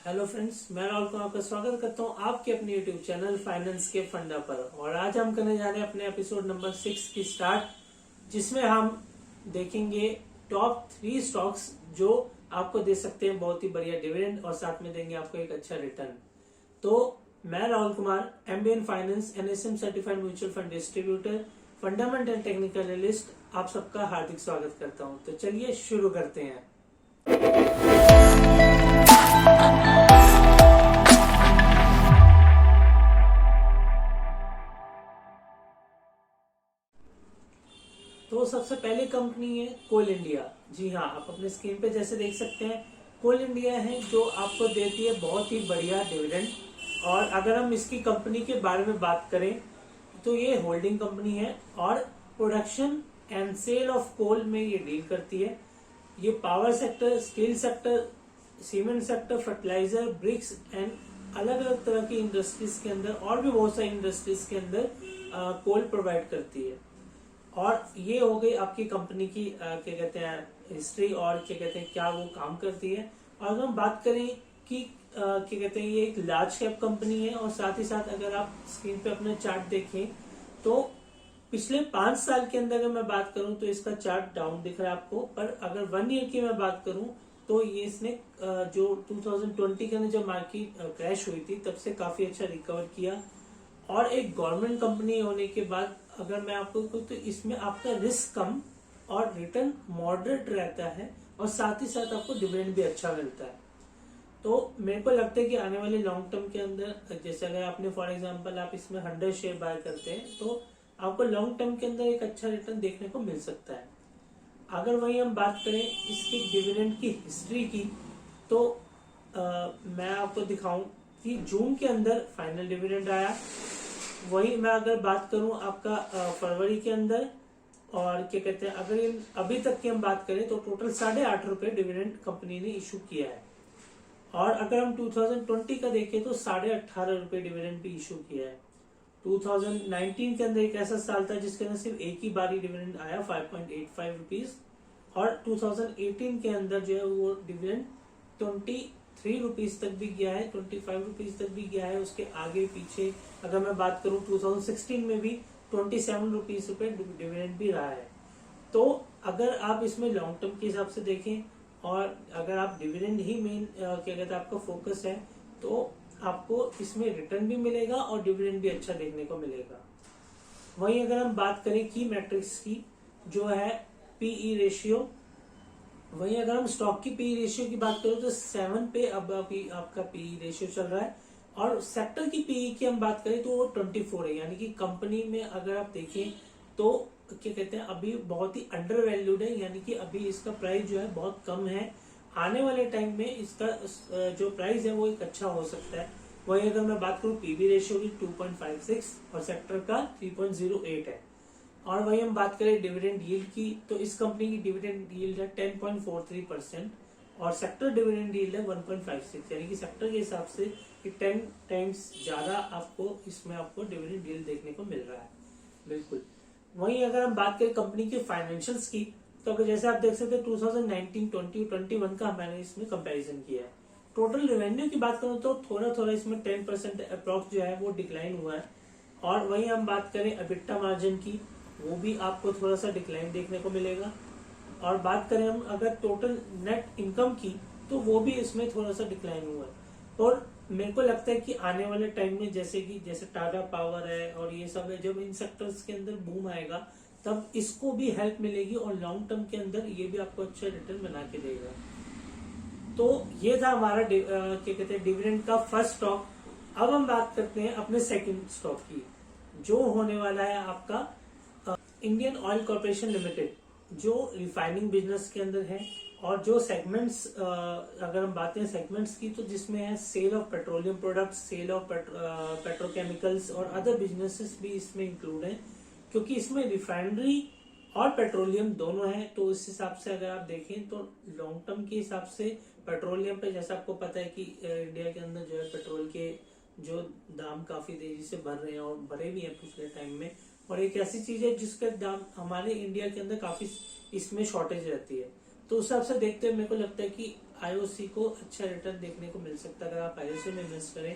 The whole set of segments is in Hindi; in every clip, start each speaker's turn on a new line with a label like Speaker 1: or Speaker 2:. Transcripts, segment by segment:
Speaker 1: हेलो फ्रेंड्स, मैं राहुल कुमार आपका स्वागत करता हूं आपके अपने यूट्यूब चैनल फाइनेंस के फंडा पर। और आज हम करने जा रहे हैं अपने एपिसोड नंबर 6 की स्टार्ट, जिसमें हम देखेंगे टॉप 3 स्टॉक्स जो आपको दे सकते हैं बहुत ही बढ़िया डिविडेंड और साथ में देंगे आपको एक अच्छा रिटर्न। तो मैं Rahul Kumar, MBA in finance, NSM certified mutual fund distributor, fundamental and technical analyst, आप सबका हार्दिक स्वागत करता हूं। तो चलिए शुरू करते हैं। तो सबसे पहले कंपनी है कोल इंडिया। जी हाँ, आप अपने स्क्रीन पे जैसे देख सकते हैं, कोल इंडिया है जो आपको देती है बहुत ही बढ़िया डिविडेंड। और अगर हम इसकी कंपनी के बारे में बात करें तो ये होल्डिंग कंपनी है और production and sale of coal में ये डील करती है। ये power sector, steel sector, cement sector, fertiliser, bricks and अलग अलग तरह की इंडस्ट्रीज के अंदर और भी बहुत सारी इंडस्ट्रीज के अंदर कोल प्रोवाइड करती है। और ये हो गई आपकी कंपनी की क्या कहते हैं हिस्ट्री और क्या कहते हैं क्या वो काम करती है। और अगर हम बात करें कि क्या कहते हैं ये एक लार्ज कैप कंपनी है और साथ ही साथ अगर आप स्क्रीन पे अपना चार्ट देखें तो पिछले 5 साल के अंदर अगर मैं बात करूं तो इसका चार्ट डाउन दिख रहा है आपको। पर अगर 1 ईयर की मैं बात करूं तो ये इसने जो 2020 के अंदर जब मार्केट क्रैश हुई थी तब से काफी अच्छा रिकवर किया। और एक गवर्नमेंट कंपनी होने के बाद अगर मैं आपको कहूं तो इसमें आपका रिस्क कम और रिटर्न मॉडरेट रहता है और साथ ही साथ आपको डिविडेंड भी अच्छा मिलता है। तो मेरे को लगता है कि आने वाले लॉन्ग टर्म के अंदर जैसे अगर आपने फॉर एग्जांपल आप इसमें 100 शेयर बाय करते हैं तो आपको लॉन्ग टर्म के अंदर एक अच्छा रिटर्न देखने को मिल सकता है। अगर वही हम बात करें इसकी डिविडेंड की हिस्ट्री की तो मैं आपको दिखाऊं कि जून के अंदर फाइनल डिविडेंड आया। वही मैं अगर बात करूं आपका फरवरी के अंदर और क्या कहते हैं अगर इन अभी तक की हम बात करें तो टोटल 8.5 रुपए डिविडेंड कंपनी ने इशू किया है। और अगर हम 2020 का देखें तो 18.5 रुपए डिविडेंड भी इशू किया है। 2019 के अंदर एक ऐसा साल था जिसके अंदर सिर्फ एक ही बारी डिविडेंड आया 5.85 रुपीज। और 2018 के अंदर जो है वो डिविडेंड 23 रुपीज तक भी गया है, 25 रुपीज तक भी गया है। उसके आगे पीछे अगर मैं बात करूं 2016 में भी 27 रुपीज डिविडेंड भी रहा है। तो अगर आप इसमें लॉन्ग टर्म के हिसाब से देखें और अगर आप डिविडेंड ही मेन क्या कहते हैं आपका फोकस है तो आपको इसमें रिटर्न भी मिलेगा और डिविडेंड भी अच्छा देखने को मिलेगा। वहीं अगर हम बात करें की मैट्रिक्स की जो है पीई रेशियो, वहीं अगर हम स्टॉक की पीई रेशियो की बात करें तो 7 पे अब आपका पीई रेशियो चल रहा है। और सेक्टर की पीई की हम बात करें तो वो 24 है। यानी कि कंपनी में अगर आप देखें तो क्या कहते हैं अभी बहुत ही अंडर वैल्यूड है, यानी कि अभी इसका प्राइस जो है बहुत कम है। आने वाले टाइम में इसका जो प्राइस है वो एक अच्छा हो सकता है। वहीं अगर मैं बात करूं पीबी रेशियो की 2.56 और सेक्टर का 3.08 है। और वही हम बात करें डिविडेंड यील्ड की तो इस कंपनी की डिविडेंड यील्ड है 10.43% और सेक्टर डिविडेंड यील्ड है 1.56, यानी कि सेक्टर के हिसाब से 10 टाइम्स ज्यादा आपको इसमें आपको डिविडेंड यील्ड देखने को मिल रहा है। बिल्कुल। वहीं अगर हम बात करें कंपनी के फाइनेंशियल्स की तो अगर जैसे आप देख सकते हैं 2019, 20, 21 का मैंने इसमें कंपैरिजन किया है। टोटल रेवेन्यू की बात करूं तो थोड़ा थोड़ा इसमें 10% अप्रॉक्स जो है वो डिक्लाइन हुआ है। और वहीं हम बात करें एबिटा मार्जिन की वो भी आपको थोड़ा सा डिक्लाइन देखने को मिलेगा। और बात करें हम अगर टोटल नेट इनकम की तो वो भी इसमें थोड़ा सा डिक्लाइन हुआ है। और मेरे को लगता है कि आने वाले टाइम में जैसे टाटा पावर है और ये सब है, जब इन सेक्टर्स के अंदर बूम आएगा तब इसको भी हेल्प मिलेगी और लॉन्ग टर्म के अंदर ये भी आपको अच्छा रिटर्न बना के देगा। तो ये था हमारा क्या कहते हैं डिविडेंड का फर्स्ट स्टॉक। अब हम बात करते हैं अपने सेकंड स्टॉक की जो होने वाला है आपका इंडियन ऑयल कॉर्पोरेशन लिमिटेड, जो रिफाइनिंग बिजनेस के अंदर है। और जो सेगमेंट्स अगर हम बात करें सेगमेंट्स की तो जिसमें है sale of petroleum products, sale of petrochemicals और अदर बिजनेसेस भी इसमें इंक्लूड है, क्योंकि इसमें रिफाइनरी और पेट्रोलियम दोनों है। तो इस हिसाब से अगर आप देखें तो लॉन्ग टर्म के हिसाब से पेट्रोलियम पे जैसा आपको पता है कि इंडिया के अंदर जो है पेट्रोल के जो दाम काफी तेजी से बढ़ रहे हैं और बढ़े भी हैं पिछले टाइम में। और एक ऐसी चीज है जिसका दाम हमारे इंडिया के अंदर काफी इसमें शॉर्टेज रहती है। तो उस हिसाब से देखते हुए मेरे को लगता है कि आईओसी को अच्छा रिटर्न देखने को मिल सकता है अगर आप आईओसी में इन्वेस्ट करें।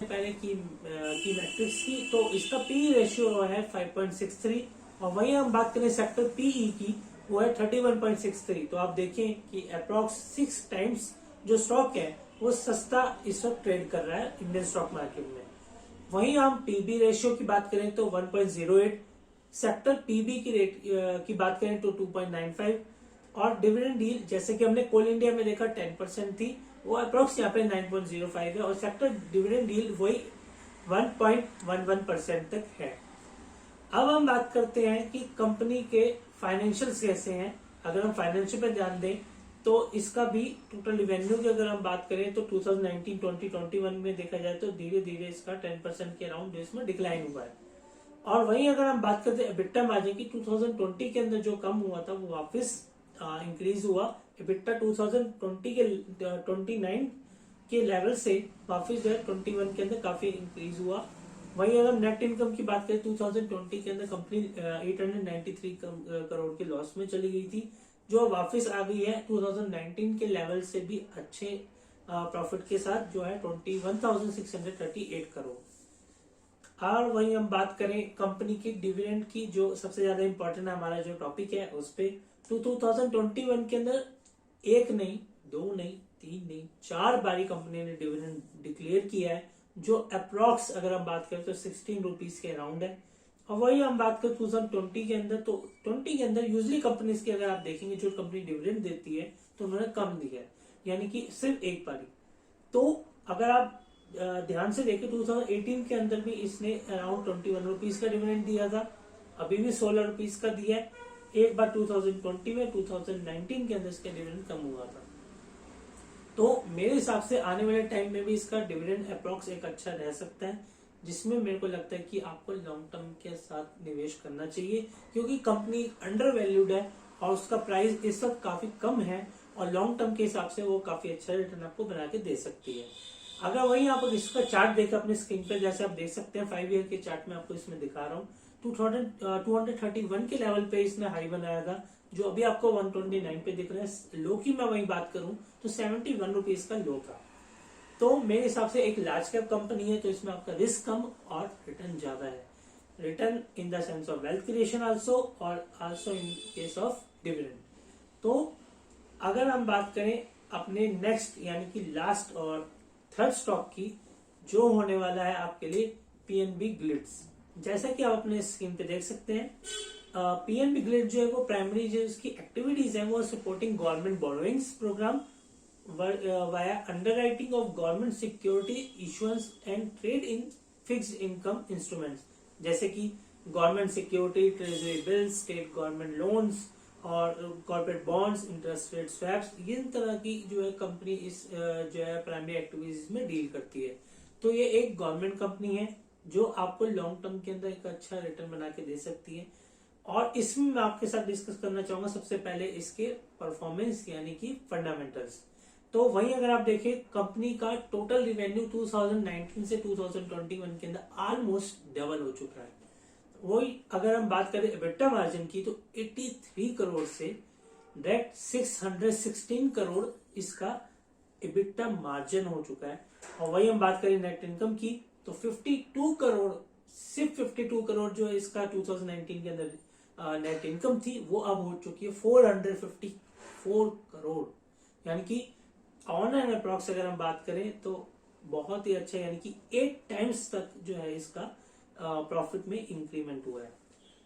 Speaker 1: पहले की मैट्रिक्स की, तो इसका पी रेशियो है 5.63 और वहीं हम बात करें सेक्टर पीई की, वो है 31.63। तो आप देखें कि अप्रॉक्स 6 टाइम्स जो स्टॉक है वो सस्ता इस वक्त ट्रेड कर रहा है इंडियन स्टॉक मार्केट में। वहीं हम पीबी रेशियो की बात करें तो 1.08, सेक्टर पीबी की रेट की बात करें तो 2.95 और डिविडेंड यील्ड जैसे कि हमने कोल इंडिया में देखा 10% थी, वो अप्रोक्स यहाँ पे 9.05 है और सेक्टर डिविडेंड यील्ड वही 1.11% तक है। अब हम बात करते हैं कि कंपनी के फाइनेंशियल्स कैसे हैं। अगर हम फाइनेंशियल पे ध्यान दें तो इसका भी टोटल रिवेन्यू की अगर हम बात करें तो 2019-2021 में देखा जाए तो धीरे धीरे इसका 10% के अराउंड इसमें डिक्लाइन हुआ है। और वहीं अगर हम बात करते हैं एबिटा मार्जिन की, 2020 के अंदर जो कम हुआ था वो वापस इंक्रीज हुआ। एबिटा 2020 के 29 के लेवल से वापस जो है 21 के अंदर काफी इंक्रीज हुआ। वहीं अगर नेट इनकम की बात करें 2020 के अंदर कंपनी 893 करोड़ के लॉस में चली गई थी, जो वापस आ गई है 2019 के लेवल से भी अच्छे प्रॉफिट के साथ, जो है 21,638 करोड़। और वहीं हम बात करें कंपनी की डिविडेंड की, जो सबसे ज्यादा इंपॉर्टेंट हमारा जो टॉपिक है उस पे, तो 2021 के अंदर 1 नहीं 2 नहीं 3 नहीं 4 बारी कंपनी ने डिविडेंड डिक्लेयर किया है, जो अप्रॉक्स अगर हम बात करें तो 16 रुपीज के अराउंड है। और वही हम बात करें 2020 के अंदर, तो 20 के अंदर यूजली कंपनीज की अगर आप देखेंगे जो कंपनी डिविडेंड देती है तो उन्होंने कम दिया है, यानी कि सिर्फ एक बारी। तो अगर आप ध्यान से देखें 2018 के अंदर भी इसने अराउंड 21 रुपीज का डिविडेंड दिया था, अभी भी 16 रुपीज का दिया है। एक बार 2020 में 2019 के अंदर इसका डिविडेंड कम हुआ था। तो मेरे हिसाब से आने वाले टाइम में भी इसका डिविडेंड अप्रॉक्स एक अच्छा रह सकता है, जिसमें मेरे को लगता है कि आपको लॉन्ग टर्म के साथ निवेश करना चाहिए, क्योंकि कंपनी अंडर वैल्यूड है और उसका प्राइस इस वक्त काफी कम है और लॉन्ग टर्म के हिसाब से वो काफी अच्छा रिटर्न आपको बना के दे सकती है। अगर वही आप इसका चार्ट देखें अपने स्क्रीन पे, जैसे आप देख सकते हैं 5 ईयर के चार्ट में आपको इसमें दिखा रहा हूँ, 231 के लेवल पे इसने हाई बनाया था, जो अभी आपको 129 पे दिख रहा है। लो की मैं वही बात करूं तो 71 रुपीज का लो था। तो मेरे हिसाब से एक लार्ज कैप कंपनी है, तो इसमें आपका रिस्क कम और रिटर्न ज्यादा है। Return in the sense of wealth creation also और also in case of dividend. तो अगर हम बात करें अपने नेक्स्ट यानी कि लास्ट और थर्ड स्टॉक की, जो होने वाला है आपके लिए पीएनबी ग्लिड्स। जैसा कि आप अपने स्क्रीन पे देख सकते हैं, पीएनबी ग्लिड जो है वो प्राइमरी जो इसकी एक्टिविटीज है वो supporting government borrowings programme via underwriting of government security issuances and trade in fixed income instruments, जैसे कि government security, treasury bills, state government loans और corporate bonds, interest rate swaps, इन तरह की जो है कंपनी इस जो है प्राइमरी एक्टिविटीज में डील करती है। तो ये एक गवर्नमेंट कंपनी है जो आपको लॉन्ग टर्म के अंदर एक अच्छा रिटर्न बना के दे सकती है। और इसमें मैं आपके साथ डिस्कस करना चाहूंगा सबसे पहले इसके परफॉर्मेंस यानी कि फंडामेंटल्स। तो वहीं अगर आप देखें कंपनी का टोटल रिवेन्यू 2019 से 2021 के अंदर ऑलमोस्ट डबल हो चुका है। वही अगर हम बात करें एबिटा मार्जिन की, तो 83 करोड़ से डायरेक्ट 616 करोड़ इसका एबिटा मार्जिन हो चुका है। और वही हम बात करें नेट इनकम की, तो 52 करोड़, सिर्फ 52 करोड़ जो है इसका 2019 के अंदर नेट इनकम थी, वो अब हो चुकी है 454 करोड़, यानी कि ऑन एंड अप्रॉक्स अगर हम बात करें तो बहुत ही अच्छा, यानी कि 8 टाइम्स तक जो है इसका प्रॉफिट में इंक्रीमेंट हुआ है।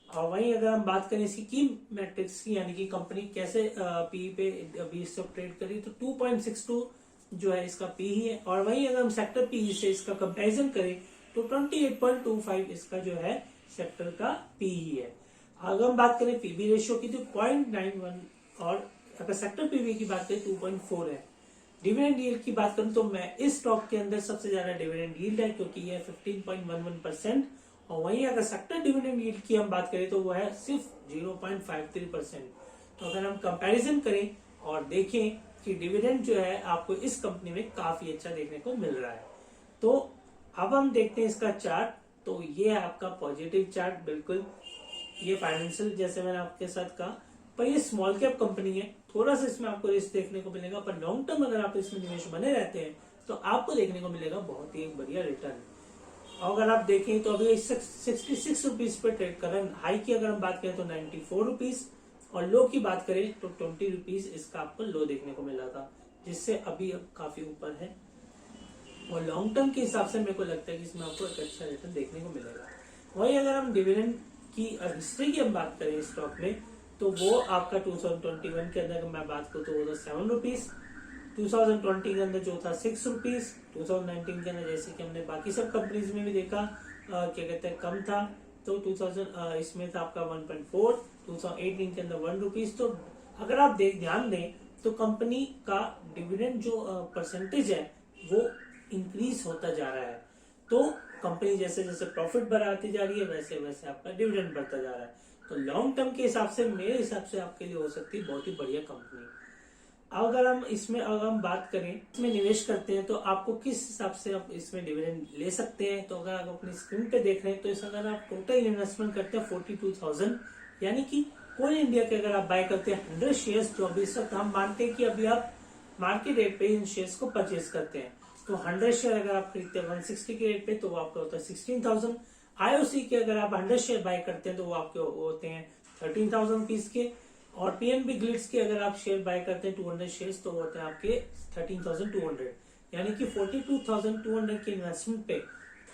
Speaker 1: और वहीं अगर हम बात करें इसकी की मैट्रिक्स की, यानी कि कंपनी कैसे पी पे अभी इस वक्त ट्रेड करी, तो 2.62 जो है इसका पी ही है। और वहीं अगर हम सेक्टर पी से इसका कंपैरिजन करें तो 28.25 इसका जो है सेक्टर का पी ही है। अगर हम बात करें पीबी रेशियो की तो 0.91, और अगर सेक्टर पीबी की बात करें 2.4 है। डिविडेंड यील्ड की बात करूं तो मैं इस स्टॉक के अंदर सबसे ज्यादा डिविडेंड यील्ड है, क्योंकि यह 15.11%। और वहीं अगर सेक्टर डिविडेंड यील्ड की हम बात करें तो वो है सिर्फ 0.53%। तो अगर हम कंपैरिजन करें और देखें कि डिविडेंड जो है आपको इस कंपनी में काफी अच्छा देखने को मिल रहा है। तो अब हम देखते हैं इसका चार्ट। तो ये है आपका पॉजिटिव चार्ट, बिल्कुल ये फाइनेंशियल, जैसे मैंने आपके साथ कहा पर ये स्मॉल कैप कंपनी है, थोड़ा सा इसमें आपको रिस्क देखने को मिलेगा, पर लॉन्ग टर्म अगर आप इसमें निवेश बने रहते हैं तो आपको देखने को मिलेगा बहुत ही एक बढ़िया रिटर्न। अगर आप देखें तो अभी 66 रुपीज पे ट्रेड कर रहे हैं। हाई की अगर हम बात करें तो 94 रुपीज और लो की बात करें तो 20 रुपीज इसका आपको लो देखने को मिला था, जिससे अभी अब काफी ऊपर है। और लॉन्ग टर्म के हिसाब से मेरे को लगता है कि इसमें आपको एक अच्छा रिटर्न देखने को मिलेगा। वही अगर हम डिविडेंड की हिस्ट्री की हम बात करें स्टॉक में, तो वो आपका 2021 के अंदर मैं बात करूँ तो वो था 7 रुपीज, 2020 के अंदर जो था 6 रुपीज, 2019 के अंदर जैसे कि हमने बाकी सब कंपनीज में भी देखा क्या कहते हैं कम था, तो 2000 इसमें था आपका 1.4, 2018 के अंदर 1 रुपीज। तो अगर आप ध्यान दें तो कंपनी का डिविडेंड जो परसेंटेज है वो इंक्रीज होता जा रहा है। तो कंपनी जैसे जैसे प्रॉफिट बढ़ाती जा रही है वैसे वैसे आपका डिविडेंड बढ़ता जा रहा है। तो लॉन्ग टर्म के हिसाब से मेरे हिसाब से आपके लिए हो सकती है बहुत ही बढ़िया कंपनी। अगर हम बात करें इसमें निवेश करते हैं तो आपको किस हिसाब से आप इसमें डिविडेंड ले सकते हैं, तो अगर आप अपनी स्क्रीन पे देख रहे हैं तो इस अगर आप टोटल इन्वेस्टमेंट करते हैं 42,000, यानी कि कोल इंडिया के अगर आप बाय करते हैं 100 शेयर्स, जो अभी इस वक्त हम मानते हैं कि अभी आप मार्केट रेट पे इन शेयर्स को परचेज करते हैं, तो 100 शेयर अगर आप खरीदते हैं 160 के रेट पे तो वो आपका होता है 16,000। आईओसी के अगर आप 100 शेयर बाय करते हैं तो वो आपके होते हैं 13,000 रुपीज के। और पीएनबी ग्लिट्स के अगर आप शेयर बाय करते हैं 200 शेयर्स तो होते हैं आपके 13,200, यानी कि 42,200 के इन्वेस्टमेंट पे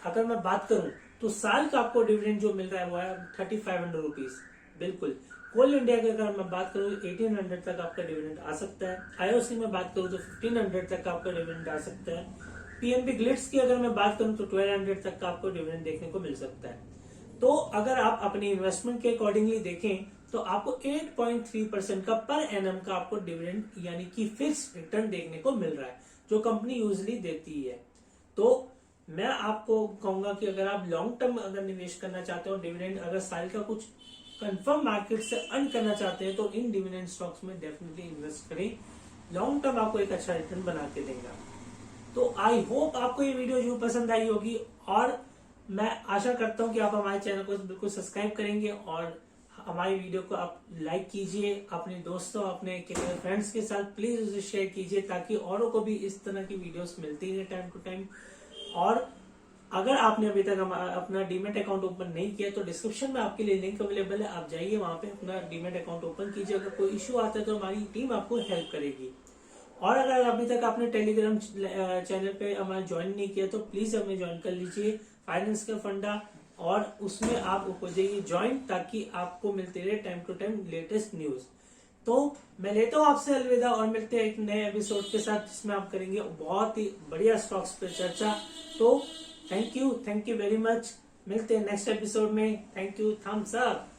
Speaker 1: अगर मैं बात करूं तो साल का आपको डिविडेंड जो मिल रहा है वो है 3,500 रुपीज। बिल्कुल। कोल इंडिया की अगर मैं बात करूं 1,800 तक आपका डिविडेंड आ सकता है। आईओसी में बात करूं तो 1,500 तक आपका डिविडेंड आ सकता है। पीएनबी ग्लिट्स की अगर मैं बात करूं तो 1,200 तक का आपको डिविडेंड देखने को मिल सकता है। तो अगर आप अपनी इन्वेस्टमेंट के अकॉर्डिंगली देखें तो आपको 8.3% का पर एनम का आपको डिविडेंड यानी कि फिक्स रिटर्न देखने को मिल रहा है, जो कंपनी यूजली देती है। तो मैं आपको कहूंगा कि अगर आप लॉन्ग टर्म अगर निवेश करना चाहते हो, डिविडेंड अगर साल का कुछ कंफर्म मार्केट से अर्न करना चाहते हैं तो इन डिविडेंड स्टॉक्स में डेफिनेटली इन्वेस्ट करें। लॉन्ग टर्म आपको एक अच्छा रिटर्न बना के देगा। तो आई होप आपको ये वीडियो जो पसंद आई होगी, और मैं आशा करता हूं कि आप हमारे चैनल को बिल्कुल सब्सक्राइब करेंगे और हमारी वीडियो को आप लाइक कीजिए, अपने दोस्तों अपने फ्रेंड्स के साथ प्लीज उसे शेयर कीजिए, ताकि औरों को भी इस तरह की वीडियोस मिलती रहे टाइम टू टाइम। और अगर आपने अभी तक अपना डीमेट अकाउंट ओपन नहीं किया तो डिस्क्रिप्शन में आपके लिए लिंक अवेलेबल है, आप जाइए वहां पे अपना डीमेट अकाउंट ओपन कीजिए। अगर कोई इश्यू आता है तो हमारी टीम आपको हेल्प करेगी। और अगर अभी तक आपने टेलीग्राम चैनल पे हमारा ज्वाइन नहीं किया तो प्लीज हमें ज्वाइन कर लीजिए, फाइनेंस का फंडा, और उसमें आप हो जाइए ज्वाइन, ताकि आपको मिलते रहे time to time latest news. तो मैं लेता हूँ आपसे अलविदा और मिलते हैं एक नए एपिसोड के साथ, जिसमें आप करेंगे बहुत ही बढ़िया स्टॉक्स पे चर्चा। तो थैंक यू वेरी मच। मिलते हैं नेक्स्ट एपिसोड में। Thank you, thumbs up.